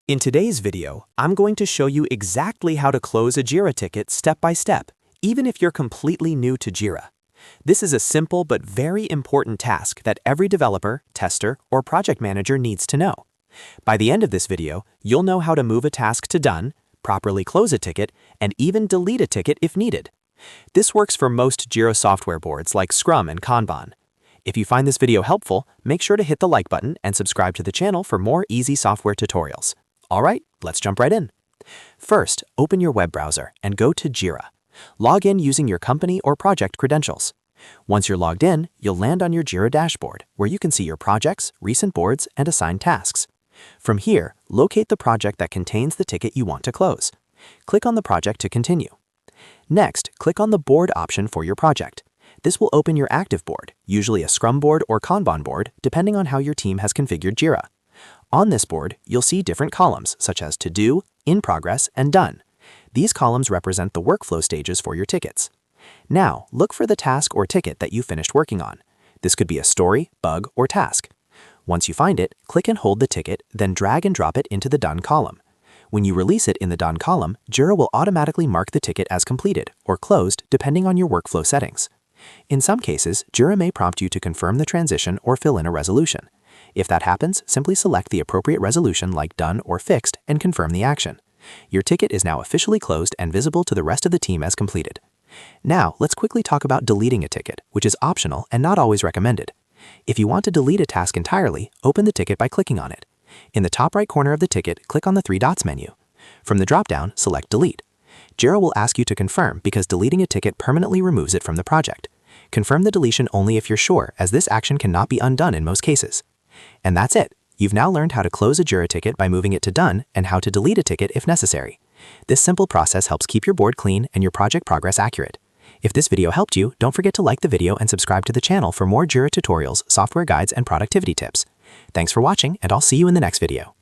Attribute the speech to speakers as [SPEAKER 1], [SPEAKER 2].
[SPEAKER 1] In today's video, I'm going to show you exactly how to close a Jira ticket step by step, even if you're completely new to Jira. This is a simple but very important task that every developer, tester, or project manager needs to know. By the end of this video, you'll know how to move a task to done, properly close a ticket, and even delete a ticket if needed. This works for most Jira software boards like Scrum and Kanban. If you find this video helpful, make sure to hit the like button and subscribe to the channel for more easy software tutorials. All right, let's jump right in. First, open your web browser and go to Jira. Log in using your company or project credentials. Once you're logged in, you'll land on your Jira dashboard, where you can see your projects, recent boards, and assigned tasks. From here, locate the project that contains the ticket you want to close. Click on the project to continue. Next, click on the board option for your project. This will open your active board, usually a Scrum board or Kanban board, depending on how your team has configured Jira. On this board, you'll see different columns such as To Do, In Progress, and Done. These columns represent the workflow stages for your tickets. Now, look for the task or ticket that you finished working on. This could be a story, bug, or task. Once you find it, click and hold the ticket, then drag and drop it into the Done column. When you release it in the Done column, Jira will automatically mark the ticket as completed or closed depending on your workflow settings. In some cases, Jira may prompt you to confirm the transition or fill in a resolution. If that happens, simply select the appropriate resolution like Done or Fixed and confirm the action. Your ticket is now officially closed and visible to the rest of the team as completed. Now, let's quickly talk about deleting a ticket, which is optional and not always recommended. If you want to delete a task entirely, open the ticket by clicking on it. In the top right corner of the ticket, click on the three dots menu. From the dropdown, select Delete. Jira will ask you to confirm because deleting a ticket permanently removes it from the project. Confirm the deletion only if you're sure, as this action cannot be undone in most cases. And that's it. You've now learned how to close a Jira ticket by moving it to Done and how to delete a ticket if necessary. This simple process helps keep your board clean and your project progress accurate. If this video helped you, don't forget to like the video and subscribe to the channel for more Jira tutorials, software guides, and productivity tips. Thanks for watching, and I'll see you in the next video.